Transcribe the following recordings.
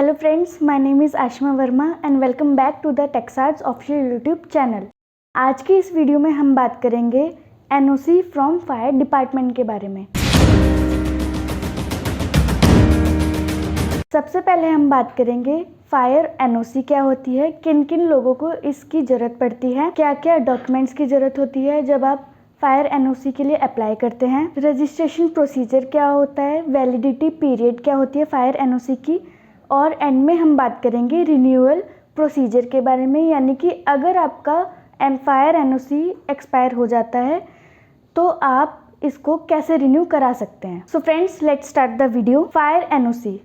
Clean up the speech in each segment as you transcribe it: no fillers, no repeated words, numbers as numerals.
Hello friends, my name is Ashima Verma and welcome back to the Techsarts official YouTube channel. आज की इस video में हम बात करेंगे एनओसी फ्रॉम फायर डिपार्टमेंट के बारे में। सबसे पहले हम बात करेंगे फायर एनओसी क्या होती है, किन किन लोगों को इसकी ज़रूरत पड़ती है, क्या क्या डॉक्यूमेंट्स की ज़रूरत होती है जब आप फायर एनओसी के लिए अप्लाई करते हैं, रजिस्ट्रेशन प्रोसीजर क्या होता है, वैलिडिटी पीरियड क्या होती है फायर एनओसी की, और एंड में हम बात करेंगे रिन्यूअल प्रोसीजर के बारे में, यानी कि अगर आपका फायर एनओसी एक्सपायर हो जाता है तो आप इसको कैसे रिन्यू करा सकते हैं। So friends, let's start the video. Fire NOC,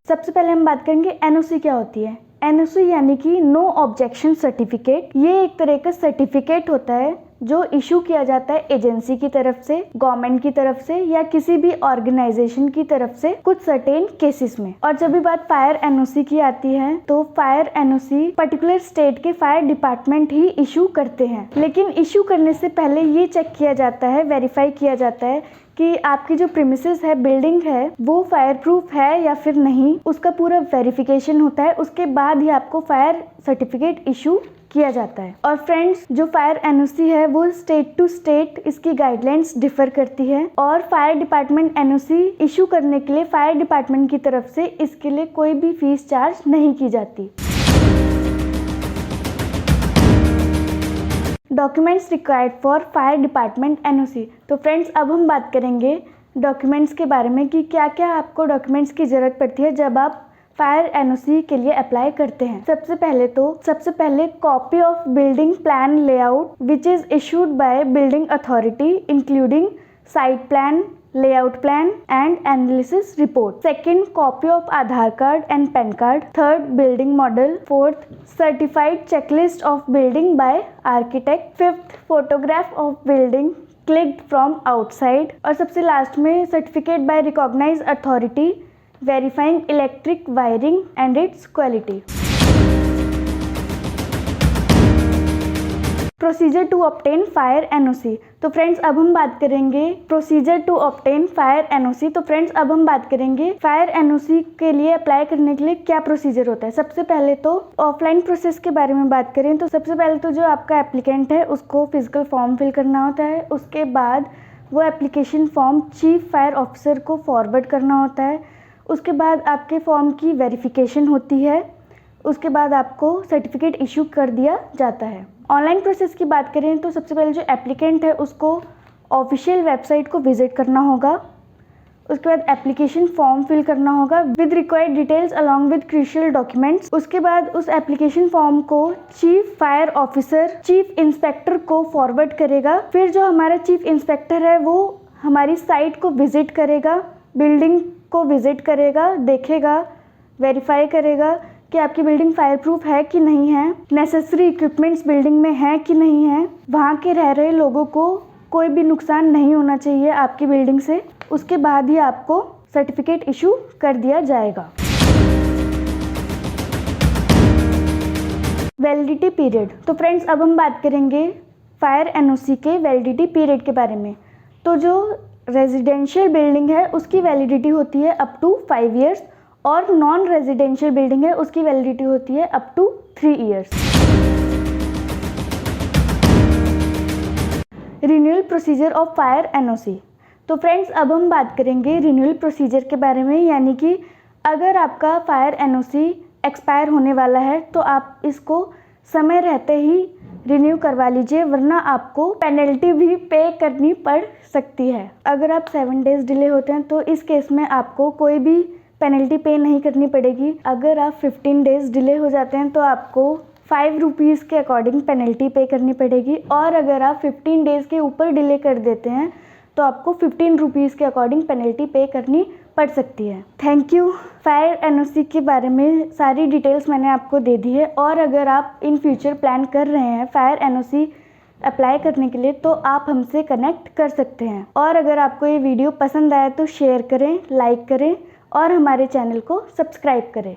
सबसे पहले हम बात करेंगे एनओसी क्या होती है। एनओसी यानी कि नो ऑब्जेक्शन सर्टिफिकेट। ये एक तरह का सर्टिफिकेट होता है जो इशू किया जाता है एजेंसी की तरफ से, गवर्नमेंट की तरफ से या किसी भी ऑर्गेनाइजेशन की तरफ से कुछ सर्टेन केसेस में। और जब भी बात फायर एनओसी की आती है तो फायर एनओसी पर्टिकुलर स्टेट के फायर डिपार्टमेंट ही इशू करते हैं, लेकिन इशू करने से पहले ये चेक किया जाता है, वेरीफाई किया जाता है कि आपकी जो प्रीमिसेस है, बिल्डिंग है, वो फायर प्रूफ है या फिर नहीं। उसका पूरा वेरिफिकेशन होता है, उसके बाद ही आपको फायर सर्टिफिकेट इशू किया जाता है। और फ्रेंड्स, जो फायर एनओसी है वो स्टेट टू स्टेट इसकी गाइडलाइंस डिफर करती है, और फायर डिपार्टमेंट एनओसी इशू करने के लिए फायर डिपार्टमेंट की तरफ से इसके लिए कोई भी फीस चार्ज नहीं की जाती। Documents required for fire department NOC. तो फ्रेंड्स, अब हम बात करेंगे डॉक्यूमेंट्स के बारे में कि क्या क्या आपको डॉक्यूमेंट्स की ज़रूरत पड़ती है जब आप फायर एनओसी के लिए अप्लाई करते हैं। सबसे पहले copy of building plan layout which is issued by building authority including site plan, layout plan and analysis report. Second, copy of Aadhaar card and PAN card. Third, building model. Fourth, certified checklist of building by architect. Fifth, photograph of building clicked from outside. और सबसे last में certificate by recognized authority verifying electric wiring and its quality. Procedure to obtain fire NOC. तो friends, अब हम बात करेंगे procedure to obtain fire NOC. तो friends, अब हम बात करेंगे फायर एनओसी के लिए अप्लाई करने के लिए क्या प्रोसीजर होता है। सबसे पहले तो ऑफलाइन प्रोसेस के बारे में बात करें तो सबसे पहले तो जो आपका एप्लीकेंट है उसको फिजिकल फॉर्म फिल करना होता है। उसके बाद वो application form chief fire officer को फॉरवर्ड करना होता है। उसके बाद आपके फॉर्म की वेरिफिकेशन होती है। उसके बाद आपको सर्टिफिकेट इशू कर दिया जाता है। ऑनलाइन प्रोसेस की बात करें तो सबसे पहले जो एप्लीकेंट है उसको ऑफिशियल वेबसाइट को विजिट करना होगा। उसके बाद एप्लीकेशन फॉर्म फिल करना होगा with required details along with crucial documents. उसके बाद उस एप्लीकेशन फॉर्म को chief fire officer, chief inspector को फॉरवर्ड करेगा। फिर जो हमारा चीफ इंस्पेक्टर है वो हमारी साइट को विजिट करेगा, बिल्डिंग को विजिट करेगा, देखेगा, वेरीफाई करेगा कि आपकी बिल्डिंग फायर प्रूफ है कि नहीं है, नेसेसरी इक्विपमेंट्स बिल्डिंग में है कि नहीं है, वहाँ के रह रहे लोगों को कोई भी नुकसान नहीं होना चाहिए आपकी बिल्डिंग से। उसके बाद ही आपको सर्टिफिकेट इशू कर दिया जाएगा। Validity period. तो फ्रेंड्स, अब हम बात करेंगे फायर एनओसी के वैलिडिटी पीरियड के बारे में। तो जो रेजिडेंशियल बिल्डिंग है उसकी वैलिडिटी होती है अप टू 5 ईयर्स, और नॉन रेजिडेंशियल बिल्डिंग है उसकी वैलिडिटी होती है up to 3 years. Renewal procedure of fire NOC. तो फ्रेंड्स, अब हम बात करेंगे रिन्यूअल प्रोसीजर के बारे में, यानी कि अगर आपका फायर एनओसी एक्सपायर होने वाला है तो आप इसको समय रहते ही रिन्यू करवा लीजिए, वरना आपको पेनल्टी भी पे करनी पड़ सकती है। अगर आप 7 डेज डिले होते हैं तो इस केस में आपको कोई भी पेनल्टी पे नहीं करनी पड़ेगी। अगर आप 15 डेज डिले हो जाते हैं तो आपको 5 रुपीज़ के अकॉर्डिंग पेनल्टी पे करनी पड़ेगी, और अगर आप 15 डेज़ के ऊपर डिले कर देते हैं तो आपको 15 रुपीज़ के अकॉर्डिंग पेनल्टी पे करनी पड़ सकती है। Thank you. फायर एनओसी के बारे में सारी डिटेल्स मैंने आपको दे दी है, और अगर आप इन फ्यूचर प्लान कर रहे हैं फायर एनओसी अप्लाई करने के लिए तो आप हमसे कनेक्ट कर सकते हैं। और अगर आपको ये वीडियो पसंद आया तो शेयर करें, लाइक करें और हमारे चैनल को सब्सक्राइब करें।